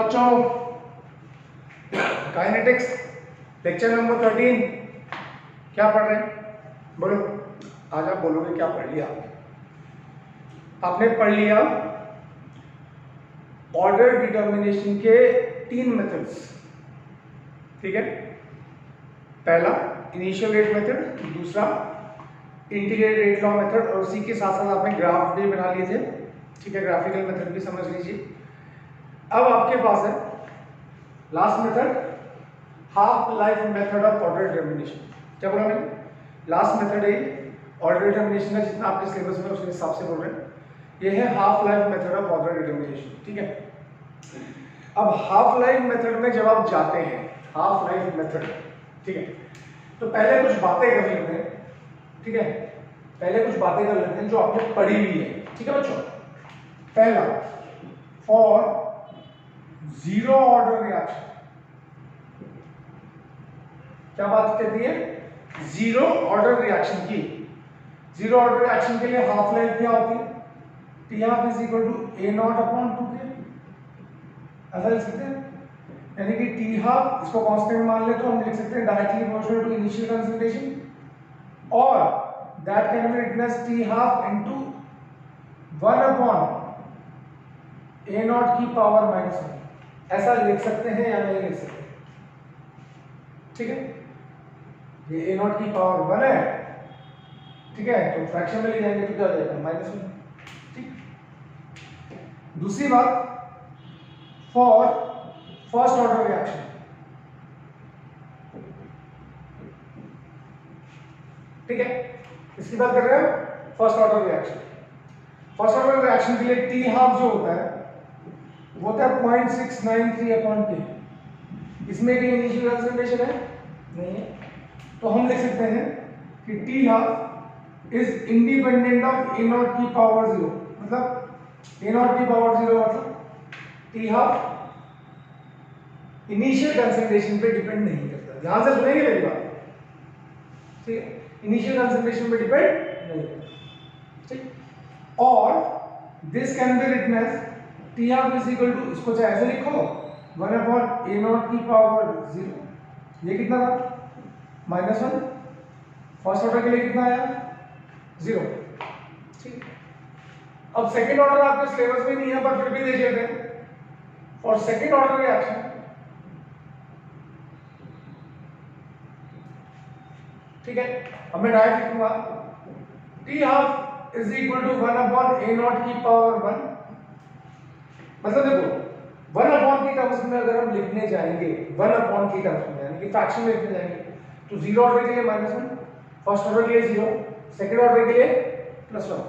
बच्चों, kinetics lecture number 13 क्या पढ़ रहे हैं? बोलो। आज आप बोलोगे क्या पढ़ लिया आपने पढ़ लिया ऑर्डर डिटर्मिनेशन के 3 मेथड्स। ठीक है, पहला इनिशियल रेट मेथड, दूसरा इंटीग्रेटेड रेट लॉ मेथड, और उसी के साथ साथ आपने ग्राफ भी बना लिए थे। ठीक है, ग्राफिकल मेथड भी समझ लीजिए। अब आपके पास है last method, half life method of order determination. क्या बोला मैंने? लास्ट मेथड है ऑर्डर डिटर्मिनेशन का, जितना आपके सिलेबस में उसके हिसाब से बोल रहे हैं। ये है half life method of order determination. ठीक है, अब हाफ लाइफ मेथड में जब आप जाते हैं, हाफ लाइफ मेथड, ठीक है, तो पहले कुछ बातें कर लेते हैं। ठीक है, पहले कुछ बातें कर लेते हैं जो आपने पढ़ी हुई है। ठीक है बच्चों, पहला फॉर जीरो ऑर्डर रिएक्शन, क्या बात कहती है? जीरो ऑर्डर रिएक्शन की। जीरो ऑर्डर रिएक्शन के लिए हाफ लाइफ क्या होती है? T half is equal to A not upon 2k। ऐसा लिख सकते हैं, यानी कि टी हाफ इसको कांस्टेंट मान ले तो हम लिख सकते हैं directly proportional to initial concentration, और that can be written as T half into 1 upon A not की पावर -1। ऐसा लिख सकते हैं या नहीं लिख सकते? ठीक है, ये ए नॉट की पावर 1 है। ठीक है, तो फ्रैक्शन में ले जाएंगे तो क्या हो जाएगा? -1। ठीक, दूसरी बात फॉर फर्स्ट ऑर्डर रिएक्शन, ठीक है, इसकी बात कर रहे हैं first order reaction. First order reaction के लिए टी हाफ जो होता है वो होता है 0.693 अपॉन के। इसमें भी इनिशियल कंसंट्रेशन है नहीं है, तो हम लिख सकते हैं कि T half is independent of A not की पावर 0। मतलब ए नॉट की पावर 0 मतलब टी हाफ इनिशियल कंसंट्रेशन पे डिपेंड नहीं करता। ध्यान से सुनेंगे मेरी बात, ठीक है, इनिशियल कंसंट्रेशन पे डिपेंड नहीं करता। ठीक, और this can be written as T half is equal to, इसको चाहे ऐसे लिखो 1 अपॉन ए नॉट की पावर 0। ये कितना था? -1। फर्स्ट ऑर्डर के लिए कितना आया? 0। ठीक, अब सेकंड ऑर्डर आपके सिलेबस में नहीं है पर फिर भी देख लेते हैं। और सेकंड ऑर्डर रिएक्शन, ठीक है, अब मैं डायरेक्ट लिखूंगा T half is equal to 1 upon A not की पावर 1। मतलब देखो 1 अपॉन की टर्म्स में अगर हम लिखने जाएंगे, 1 अपॉन की टर्म्स में यानी कि फ्रैक्शन में लिखने जाएंगे, तो जीरो ऑर्डर के लिए -1, फर्स्ट ऑर्डर के लिए 0, सेकंड ऑर्डर के लिए +1।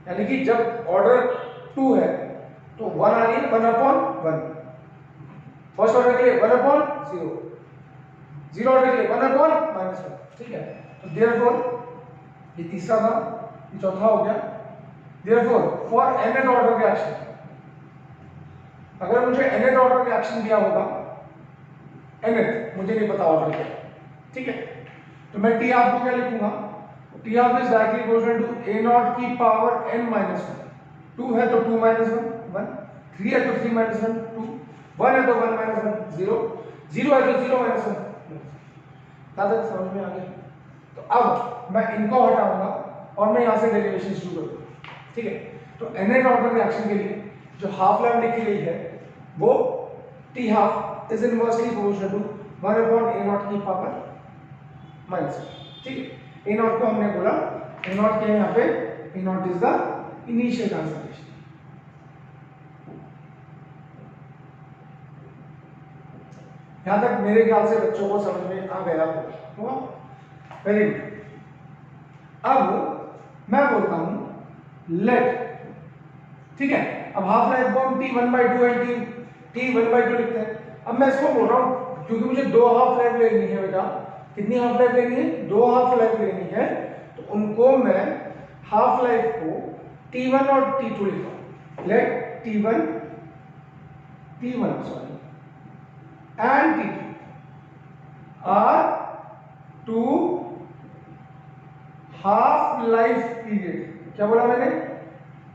यानी कि जब ऑर्डर 2 है तो 1 आ रही है, 1 अपॉन 1। फर्स्ट ऑर्डर के लिए 1 अपॉन 0, जीरो ऑर्डर के लिए 1 अपॉन -1। ठीक है, तो देयरफॉर ये तीसरा था, ये चौथा हो गया। Therefore for nth order reaction, अगर मुझे nth ऑर्डर रिएक्शन दिया होगा, nth मुझे नहीं पता ऑर्डर क्या, ठीक है, तो मैं टी हाफ को क्या लिखूंगा? T half is directly proportional to A not की पावर n-1। 2 है तो 2 - 1, 1, 3 है तो 3 - 1, 2, 1 है तो 1 - 1, 0, 0 है तो 0 - 1। दादा समझ में आ गया? तो अब मैं इनको हटाऊंगा और मैं यहां से डेरिवेशन शुरू करूंगा। ठीक है, तो nth ऑर्डर रिएक्शन के लिए जो हाफ लाइफ लिखी गई है वो T half is inversely proportional to 1 upon A not की पावर -1। ठीक है, ए नॉट को हमने बोला, ए नॉट क्या है यहाँ पे? A naught is the initial concentration. यहां तक मेरे ख्याल से बच्चों को समझ में आ गया होगा। Very good. अब मैं बोलता हूं लेट, ठीक है, अब हाफ लाइफ को हम t1/2 एंड t1/2 लिखते हैं। अब मैं इसको बोल रहा हूं क्योंकि मुझे 2 हाफ लाइफ लेनी है बेटा। कितनी हाफ लाइफ लेनी है? 2 हाफ लाइफ लेनी है, तो उनको मैं हाफ लाइफ को t1 और t2 लिखा। Let t1 sorry and t2 are 2 half life period. क्या बोला मैंने?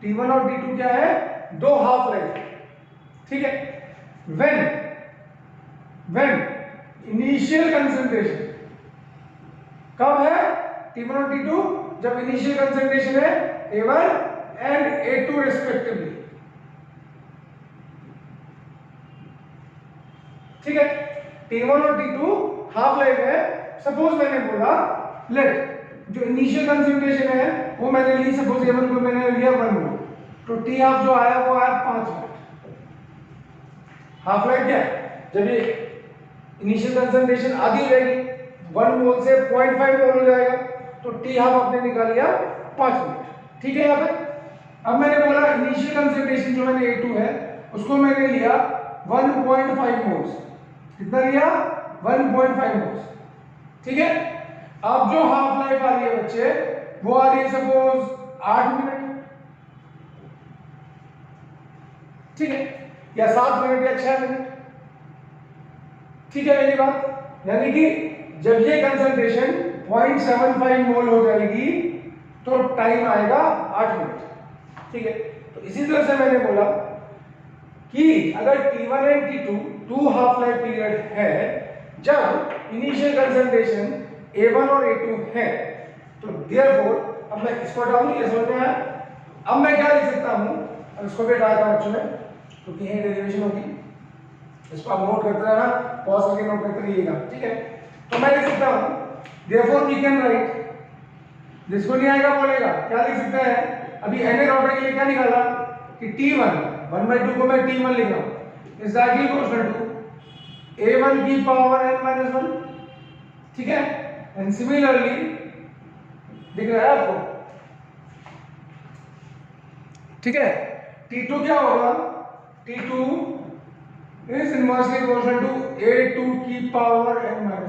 t1 और t2 क्या है? 2 हाफ लाइफ। ठीक है, व्हेन इनिशियल कंसंट्रेशन कब है T1 और T2 जब इनिशियल कंसंट्रेशन है A1 एंड A2 रिस्पेक्टिवली। ठीक है, T1 और T2 हाफ लाइफ है। सपोज मैंने बोला लेट जो इनिशियल कंसंट्रेशन है वो मैंने ली, सपोज A1 को मैंने लिया 1 मोल, तो T हाफ जो आया वो आया 5 मिनट। हाफ लाइफ क्या है, जब ये इनिशियल कंसंट्रेशन आधी हो जाएगी 1 मोल से 0.5 मोल हो जाएगा, तो T हाफ आपने निकाल लिया 5 मिनट। ठीक है, यहाँ पे अब मैंने बोला इनिशियल कंसंट्रेशन जो मैंने A2 है उसको मैंने लिया 1.5 मोल्स। कितना लिया 1.5 मोल्स। ठीक है, अब जो हाफ लाइफ आ रही है बच्चे वो आ रही है सपोज 8 मिनट। ठीक है, या 7 मिनट या 6 मिनट। ठीक है मेरी बात, यानी कि जब ये कंसंट्रेशन 0.75 मोल हो जाएगी तो टाइम आएगा 8 मिनट। ठीक है, तो इसी तरह से मैंने बोला कि अगर T1 and T2 two half life period है, जब इनिशियल कंसंट्रेशन A1 और A2 है, तो देयरफॉर अब मैं इसको हटा दूं, ये समझ में आया। अब मैं क्या लिख सकता हूं, अब इसको भी हटा दूं बच्चों में, तो कहीं डेरिवेशन होगी, इसको आप नोट करते रहना, पॉज करके नोट करते रहिएगा। ठीक है, तो मैं लिख सकता हूं देयरफॉर वी कैन राइट, जिसको नहीं आएगा बोलेगा क्या लिख सकता है। अभी nth ऑर्डर के लिए क्या निकाला कि T1 1/2 को मैं T1 लिख रहा हूं, is directly equal to A1 की पावर n-1। ठीक है, एंड सिमिलरली दिख रहा है आपको। ठीक है, T2 क्या होगा, T2 is inversely proportional to A2 की पावर n-1।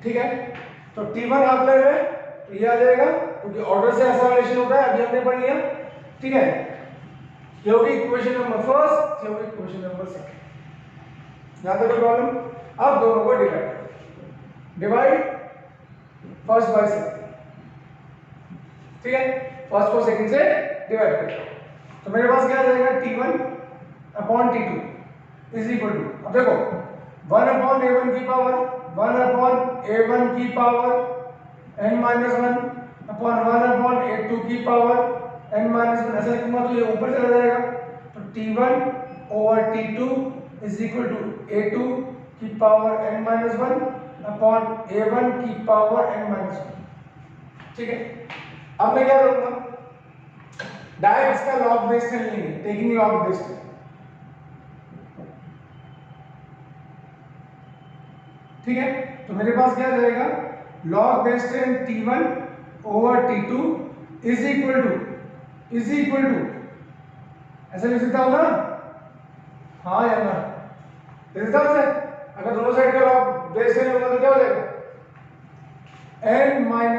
ठीक है, तो T1 हाफ लाइफ है तो ये आ जाएगा, क्योंकि ऑर्डर से ऐसा रिलेशन होता है, अभी हमने पढ़ लिया। ठीक है, ये होगी इक्वेशन नंबर फर्स्ट, ये होगी इक्वेशन नंबर सेकंड। यहां तक कोई प्रॉब्लम। अब दोनों को डिवाइड फर्स्ट बाय सेकंड। ठीक है, फर्स्ट को सेकंड से डिवाइड करते हैं, तो मेरे पास क्या आ जाएगा T1 upon T2 is equal to, अब देखो 1 अपॉन A1 की पावर 1 अपॉन A1 की power n-1 upon 1 upon A2 की पावर n-1। ऐसा लिखूंगा तो ये ऊपर चला जाएगा, तो T1 over T2 is equal to A2 की पावर n-1 अपॉन A1 की पावर n-1। ठीक है, अब मैं क्या करूंगा, डायरेक्ट इसका लॉग बेस कर लेंगे, टेकिंग लॉग बेस। ठीक है, तो मेरे पास क्या आ जाएगा log base 10 T1 over T2 is equal to ऐसा लिख सकता हूं ना, हाँ या ना, लिख सकता हूं। अगर दोनों साइड का log बेस 10 होगा तो क्या हो जाएगा n-1।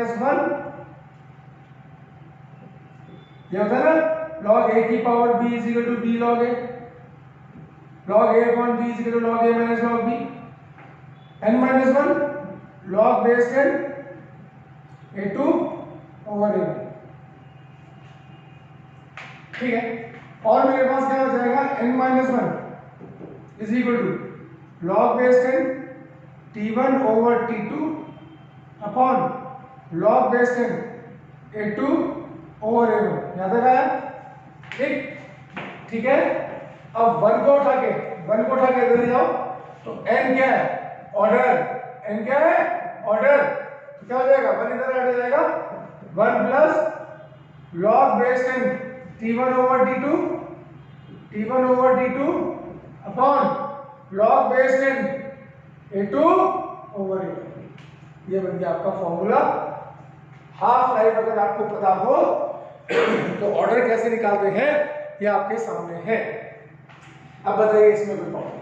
ये होता है ना log a की पावर b is equal to b log a, log a upon b is equal to log a minus log b, n-1 log base 10 A2 over A1। ठीक है, और मेरे पास क्या हो जाएगा n-1 is equal to log base 10 T1 over T2 upon log base 10 A2 over A1। याद आया? ठीक है, अब 1 को उठा के इधर ले जाओ, तो n क्या है, ऑर्डर। n क्या है, ऑर्डर। तो क्या हो जाएगा, 1 इधर आ जाएगा, 1 plus log base 10 T1 over T2 upon log base 10 A2 over A1। ये बन गया आपका फॉर्मूला। हाफ लाइफ अगर आपको पता हो तो ऑर्डर कैसे निकालते हैं ये आपके सामने है। अब बताइए इसमें कोई प्रॉब्लम,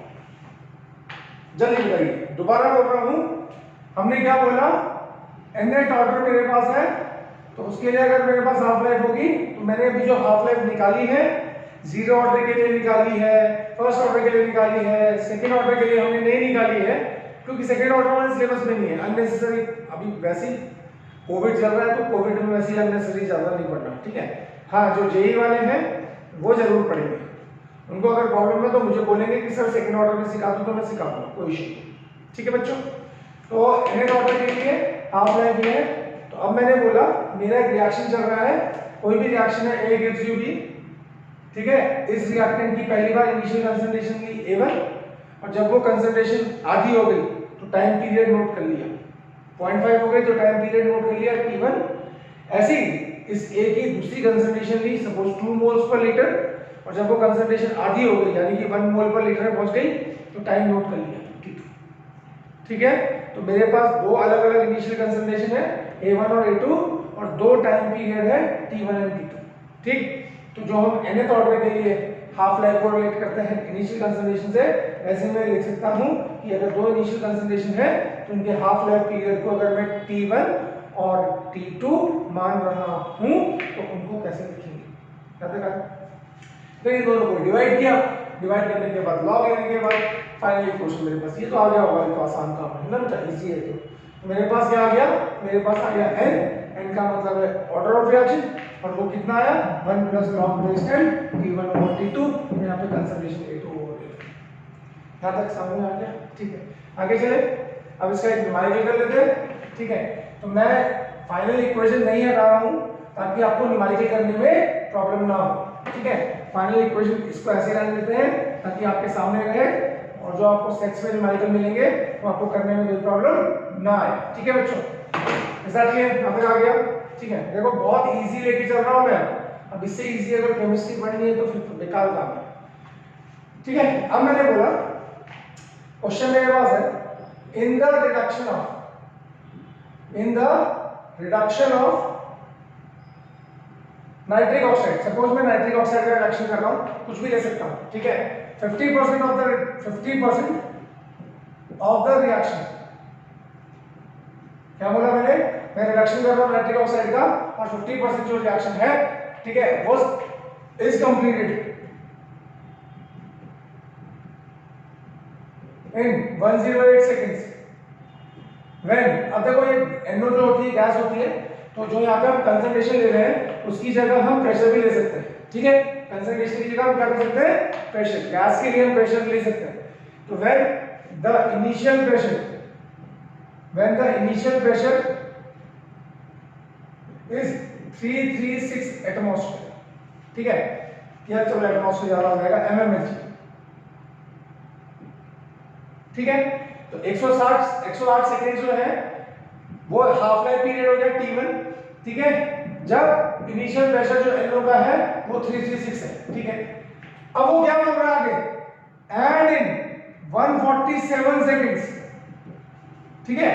जल्दी बताइए। दोबारा बोल रहा हूं, हमने क्या बोला, nth ऑर्डर मेरे पास है, तो उसके लिए अगर मेरे पास हाफ लाइफ होगी तो मैंने अभी जो हाफ लाइफ निकाली है, 0 ऑर्डर के लिए निकाली है, फर्स्ट ऑर्डर के लिए निकाली है, सेकंड ऑर्डर के लिए हमने नहीं निकाली है, क्योंकि सेकंड ऑर्डर वाले सिलेबस में नहीं है, अननेसेसरी। अभी वैसे ही कोविड चल रहा है तो कोविड में वैसे ही अननेसेसरी ज्यादा नहीं पढ़ना। ठीक है, हाँ, जो जेई वाले हैं वो जरूर पढ़ेंगे, उनको अगर प्रॉब्लम है तो मुझे बोलेंगे कि सर सेकंड ऑर्डर में सिखा दूं तो मैं सिखा दूंगा, कोई इशू नहीं। ठीक है बच्चों, तो nth ऑर्डर के लिए हाफ लाइफ ये है। तो अब मैंने बोला मेरा एक रिएक्शन चल रहा है, कोई भी रिएक्शन है, A gives you B, ठीक है। इस रिएक्टेंट की पहली बार इनिशियल कंसंट्रेशन थी A1, और जब वो कंसंट्रेशन आधी हो गई तो टाइम पीरियड नोट कर लिया, 0.5 हो गई तो टाइम पीरियड नोट कर लिया T1। ऐसे ही इस A की दूसरी कंसंट्रेशन ली सपोज 2 मोल्स पर लीटर, और जब वो कंसंट्रेशन आधी हो गई यानी कि 1 मोल पर लीटर में पहुंच गई तो टाइम नोट कर लिया T2। ठीक है, तो मेरे पास दो अलग अलग इनिशियल कंसंट्रेशन है A1 और A2, और दो टाइम पीरियड है T1 एंड T2। ठीक, तो जो हम nth ऑर्डर के लिए हाफ लाइफ को रिलेट करते हैं इनिशियल कंसंट्रेशन से, वैसे मैं लिख सकता हूं कि अगर दो इनिशियल कंसंट्रेशन है तो उनके हाफ लाइफ पीरियड को अगर मैं T1 और T2 मान रहा हूं तो उनको कैसे लिखेंगे। तो ये दोनों को डिवाइड किया, डिवाइड करने के बाद लॉग लेने के बाद फाइनली क्वेश्चन मेरे पास ये तो आ गया होगा, ये तो आसान काम है ना बेटा, इजी है। तो मेरे पास क्या आ गया, मेरे पास आ गया n का मतलब है ऑर्डर ऑफ रिएक्शन, और वो कितना आया 1 plus log base n T1 over T2, यहाँ पे कंसंट्रेशन A2 ओवर A2। यहाँ तक समझ में आ गया। ठीक है, आगे चले, अब इसका एक न्यूमेरिकल कर लेते हैं। ठीक है, तो मैं फाइनल इक्वेशन नहीं हटा रहा हूँ ताकि आपको न्यूमेरिकल करने में प्रॉब्लम ना हो। ठीक है, फाइनल इक्वेशन इसको ऐसे रहने देते हैं ताकि आपके सामने रहे, और जो आपको सेक्स में न्यूमेरिकल मिलेंगे तो आपको करने में कोई प्रॉब्लम ना आए। ठीक है बच्चों, एग्जैक्टली यहाँ पे आ गया। ठीक है, देखो बहुत इजी लेके चल रहा हूँ मैं, अब इससे इजी अगर केमिस्ट्री पढ़नी है तो फिर तो बेकार काम है। ठीक है, अब मैंने बोला क्वेश्चन मेरे पास है in the reduction of nitric oxide. Suppose मैं नाइट्रिक ऑक्साइड का रिडक्शन कर रहा हूं, कुछ भी ले सकता हूं। ठीक है, 50% ऑफ द रिएक्शन, क्या बोला मैंने, मैं रिडक्शन कर रहा हूं नाइट्रिक ऑक्साइड का, और 50% जो रिएक्शन है, ठीक है, वो is completed in 108 seconds when. अब देखो ये NO जो होती है गैस होती है, तो जो यहाँ पे हम कंसंट्रेशन ले रहे हैं उसकी जगह हम प्रेशर भी ले सकते हैं। ठीक है, कंसंट्रेशन की जगह हम क्या कर सकते हैं, प्रेशर, गैस के लिए हम प्रेशर ले सकते हैं। तो when the initial pressure is 336 atmosphere. ठीक है, क्या चलो एटमॉस्फेयर ज्यादा हो जाएगा, mmHg। ठीक है, तो 108 सेकेंड जो है वो हाफ लाइफ पीरियड हो गया T1। ठीक है, जब इनिशियल प्रेशर जो NO का है वो 336 है। ठीक है, अब वो क्या बोल रहा है आगे, एंड इन 147 सेकेंड्स। ठीक है,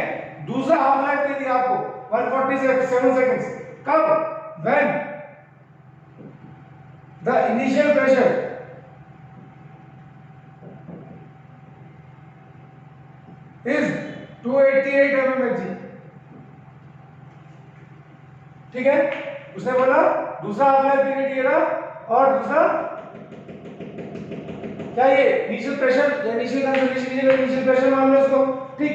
दूसरा हाफ लाइफ दे दिया आपको 147 सेकेंड्स, कब, when the initial pressure is 288 mmHg। ठीक है, उसने बोला दूसरा हाफ लाइफ पीरियड ये रहा, और दूसरा क्या ये इनिशियल प्रेशर या इनिशियल कंसंट्रेशन की जगह इनिशियल प्रेशर मान लो इसको। ठीक,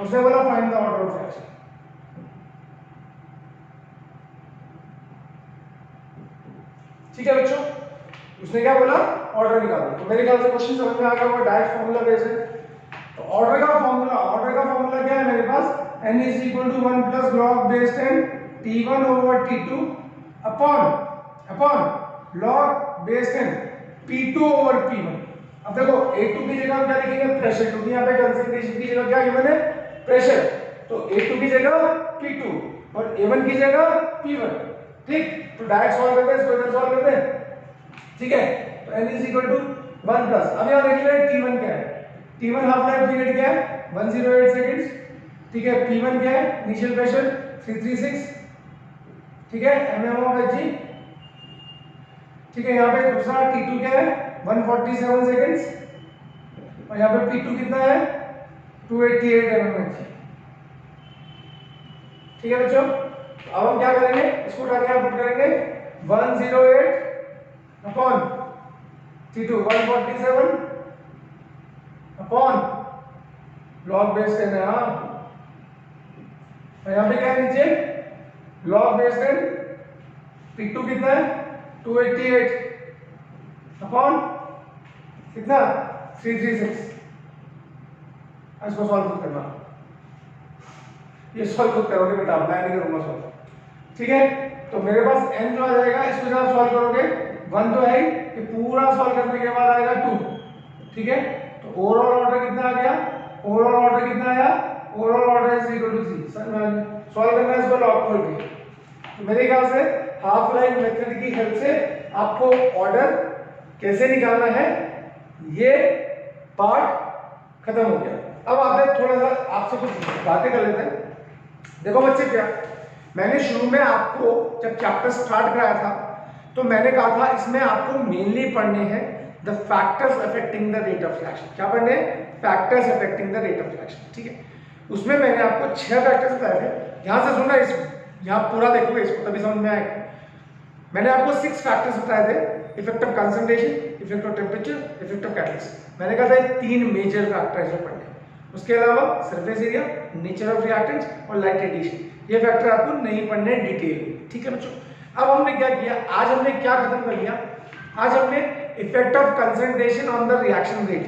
उसने बोला find the order of reaction. ठीक है बच्चों, उसने क्या बोला, ऑर्डर निकालो। तो मेरे ख्याल से क्वेश्चन समझ में आ गया होगा, डायरेक्ट फार्मूला बेस्ड है। तो ऑर्डर का फार्मूला क्या है मेरे पास, n is equal to 1 plus log base 10 T1 over T2 upon log base 10 P2 over P1। अब देखो A2 की जगह क्या लिखेंगे, प्रेशर, क्योंकि यहाँ पे कंसंट्रेशन की जगह क्या गिवन है, प्रेशर, तो A2 की जगह P2 और A1 की जगह P1। ठीक, तो डायरेक्ट सॉल्व करते हैं, इसको इधर सॉल्व करते हैं। ठीक है, तो n is equal to 1 plus, अब यहाँ देख लें T1 क्या है, T1 हाफ लाइफ पीरियड क्या है 108 सेकंड्स। ठीक है, P1 क्या है, इनिशियल प्रेशर 336। ठीक है, mmHg। ठीक है, यहाँ पे दूसरा T2 क्या है 147 सेकंड्स, और यहाँ पे P2 कितना है 288 mmHg। ठीक है बच्चों, अब हम क्या करेंगे, इसको उठा के आप पुट करेंगे 108 upon T2 147 upon log base 10 है। हाँ, यहाँ पे क्या है नीचे, लॉग बेस 10, P2 कितना है 288 अपॉन कितना 336। इसको सॉल्व करना, ये सॉल्व खुद करोगे बेटा, मैं नहीं करूंगा सॉल्व, ठीक है। तो मेरे पास n जो आ जाएगा, इसको जब आप सॉल्व करोगे 1 तो है ही, ये पूरा सॉल्व करने के बाद आएगा 2, ठीक है। तो ओवरऑल ऑर्डर कितना आ गया, ओवरऑल ऑर्डर कितना आया, overall order is equal to 3। Solve करना है इसको लॉग खोल के। तो मेरे ख्याल से हाफ लाइन मेथड की हेल्प से आपको ऑर्डर कैसे निकालना है ये पार्ट खत्म हो गया। अब आप थोड़ा सा आपसे कुछ बातें कर लेते हैं। देखो बच्चे, क्या मैंने शुरू में आपको जब चैप्टर स्टार्ट कराया था तो मैंने कहा था इसमें आपको मेनली पढ़ने हैं the factors affecting the rate of reaction. क्या पढ़ने हैं? Factors affecting the rate of reaction, ठीक है। उसमें मैंने आपको 6 फैक्टर्स बताए थे। ध्यान से सुनना, इसको यहाँ पूरा देखोगे इसको तभी समझ में आएगा। मैंने आपको 6 फैक्टर्स बताए थे, effect of concentration, effect of temperature, effect of catalyst. मैंने कहा था 3 मेजर फैक्टर है पढ़ने। उसके अलावा surface area, nature of reactants और लाइट रेडिएशन, ये फैक्टर आपको नहीं पढ़ने डिटेल में, ठीक है बच्चों। अब हमने क्या किया, आज हमने क्या खत्म कर लिया, आज हमने effect of concentration on the reaction rate,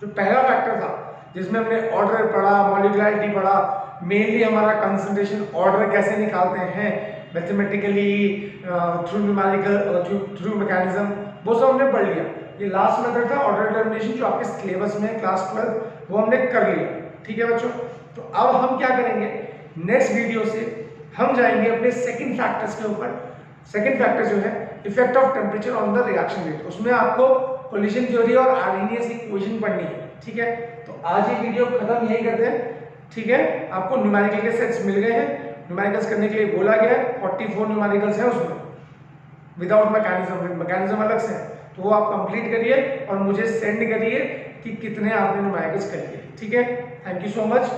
जो पहला फैक्टर था जिसमें हमने ऑर्डर पढ़ा, मॉलिक्युलरिटी पढ़ा, मेनली हमारा कंसंट्रेशन ऑर्डर कैसे निकालते हैं mathematically, through numerical, through mechanism, वो सब हमने पढ़ लिया। ये लास्ट मेथड था ऑर्डर डिटरमिनेशन, जो आपके सिलेबस में क्लास 12 वो हमने कर लिया, ठीक है बच्चों। तो अब हम क्या करेंगे, नेक्स्ट वीडियो से हम जाएंगे अपने सेकंड फैक्टर्स के ऊपर। सेकंड फैक्टर जो है effect of temperature on the reaction rate, उसमें आपको कोलिशन थ्योरी और आर्हेनियस इक्वेशन पढ़नी है, ठीक है। तो आज ये वीडियो खत्म यही करते हैं, ठीक है। आपको न्यूमेरिकल के सेट्स मिल गए हैं, न्यूमेरिकल्स करने के लिए बोला गया है, 44 न्यूमेरिकल्स हैं उसमें विदाउट मैकेनिज्म, मैकेनिज्म अलग से है, तो वो आप कंप्लीट करिए और मुझे सेंड करिए कि कितने आपने न्यूमेरिकल्स कर लिए, ठीक है। Thank you so much.